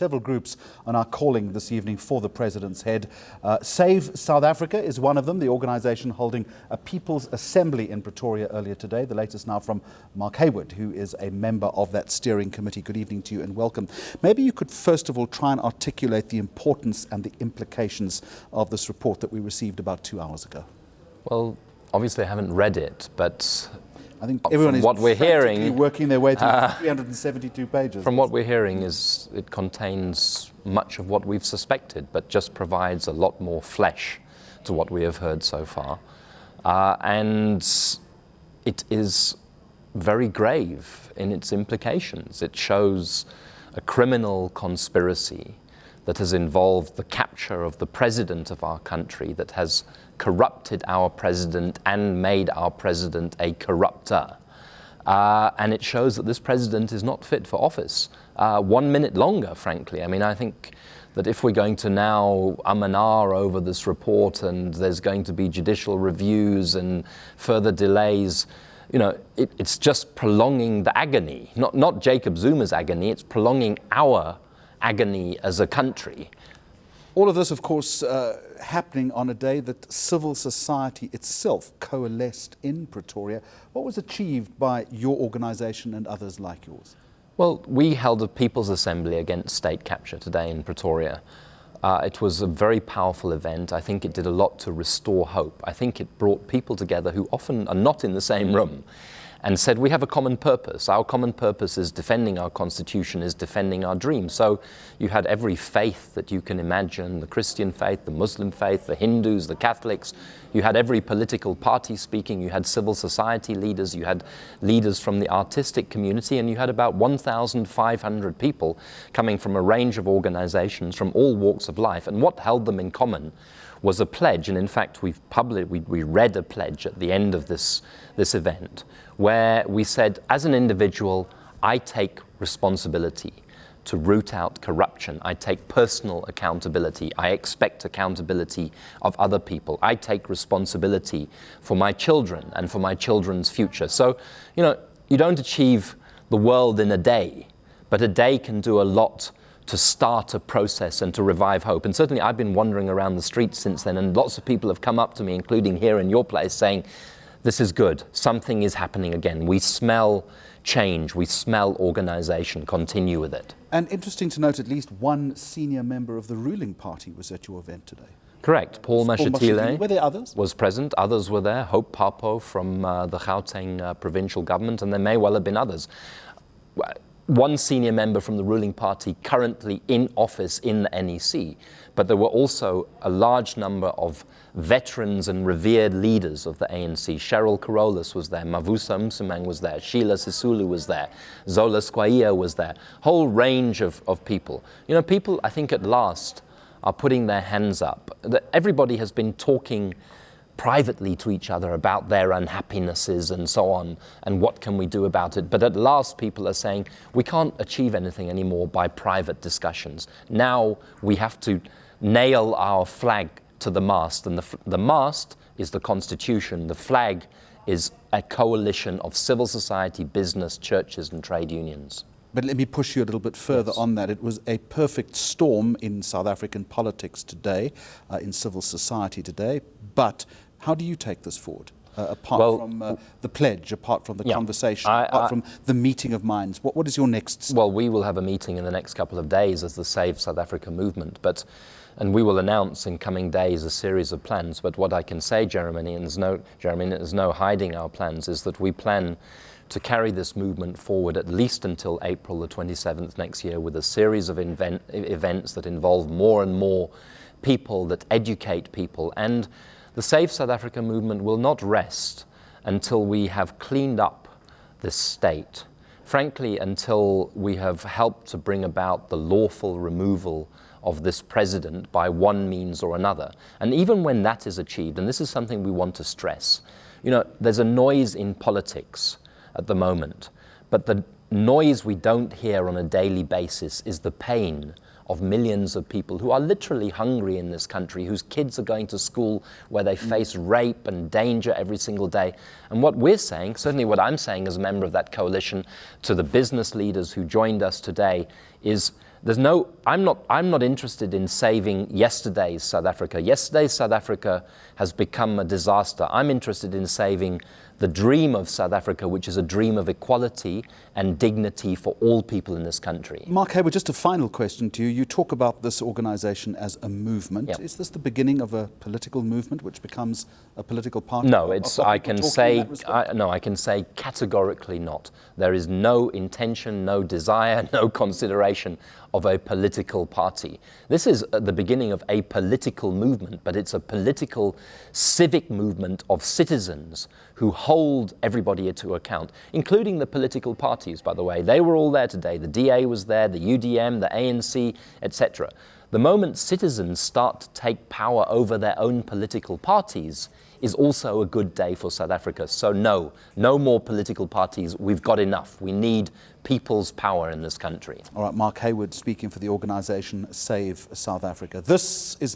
Several groups are now calling this evening for the President's head. Save South Africa is one of them, the organisation holding a People's Assembly in Pretoria earlier today. The latest now from Mark Heywood, who is a member of that steering committee. Good evening to you and welcome. Maybe you could first of all try and articulate the importance and the implications of this report that we received about 2 hours ago. Well, obviously I haven't read it, but I think everyone is what we're hearing, working their way through 372 pages. From what we're hearing is it contains much of what we've suspected, but just provides a lot more flesh to what we have heard so far. And it is very grave in its implications. It shows a criminal conspiracy that has involved the capture of the president of our country, that has corrupted our president and made our president a corrupter. And it shows that this president is not fit for office 1 minute longer, frankly. I mean, I think that if we're going to now and ah over this report and there's going to be judicial reviews and further delays, you know, it's just prolonging the agony, not Jacob Zuma's agony, it's prolonging our agony as a country. All of this, of course, happening on a day that civil society itself coalesced in Pretoria. What was achieved by your organisation and others like yours? Well, we held a People's Assembly against state capture today in Pretoria. It was a very powerful event. I think it did a lot to restore hope. I think it brought people together who often are not in the same room and said, we have a common purpose. Our common purpose is defending our constitution, is defending our dream. So you had every faith that you can imagine, the Christian faith, the Muslim faith, the Hindus, the Catholics. You had every political party speaking, you had civil society leaders, you had leaders from the artistic community, and you had about 1,500 people coming from a range of organizations from all walks of life. And what held them in common was a pledge, and in fact we read a pledge at the end of this event, where we said, as an individual, I take responsibility to root out corruption. I take personal accountability. I expect accountability of other people. I take responsibility for my children and for my children's future. So, you know, you don't achieve the world in a day, but a day can do a lot to start a process and to revive hope. And certainly I've been wandering around the streets since then, and lots of people have come up to me, including here in your place, saying, this is good, something is happening again. We smell change, we smell organisation, continue with it. And interesting to note, at least one senior member of the ruling party was at your event today. Correct, Paul Mashatile Were there others? Was present, others were there, Hope Papo from the Gauteng provincial government, and there may well have been others. One senior member from the ruling party currently in office in the NEC, but there were also a large number of veterans and revered leaders of the ANC. Cheryl Carolus was there, Mavusa Msimang was there, Sheila Sisulu was there, Zola Skwaia was there, whole range of people. You know, people, I think at last, are putting their hands up. Everybody has been talking privately to each other about their unhappinesses and so on, and what can we do about it. But at last people are saying, we can't achieve anything anymore by private discussions. Now we have to nail our flag to the mast, and the mast is the Constitution. The flag is a coalition of civil society, business, churches and trade unions. But let me push you a little bit further on that. It was a perfect storm in South African politics today, in civil society today, but how do you take this forward, apart from the pledge, apart from the conversation, apart from the meeting of minds? What is your next step? Well, we will have a meeting in the next couple of days as the Save South Africa movement, and we will announce in coming days a series of plans. But what I can say, Jeremy, and there's no hiding our plans, is that we plan to carry this movement forward at least until April the 27th next year, with a series of events that involve more and more people, that educate people. And the Save South Africa movement will not rest until we have cleaned up this state. Frankly, until we have helped to bring about the lawful removal of this president by one means or another. And even when that is achieved, and this is something we want to stress, you know, there's a noise in politics at the moment, but the noise we don't hear on a daily basis is the pain of millions of people who are literally hungry in this country, whose kids are going to school where they face rape and danger every single day. And what we're saying, certainly what I'm saying as a member of that coalition, to the business leaders who joined us today, is I'm not interested in saving yesterday's South Africa. Yesterday's South Africa has become a disaster. I'm interested in saving the dream of South Africa, which is a dream of equality and dignity for all people in this country. Mark Heywood, just a final question to you. You talk about this organisation as a movement. Yep. Is this the beginning of a political movement which becomes a political party? No, I can say categorically not. There is no intention, no desire, no consideration of a political party. This is the beginning of a political movement, but it's a political civic movement of citizens who hold everybody to account, including the political parties, by the way. They were all there today. The DA was there, the UDM, the ANC, etc. The moment citizens start to take power over their own political parties is also a good day for South Africa. So no more political parties. We've got enough. We need people's power in this country. All right, Mark Heywood speaking for the organisation Save South Africa. This is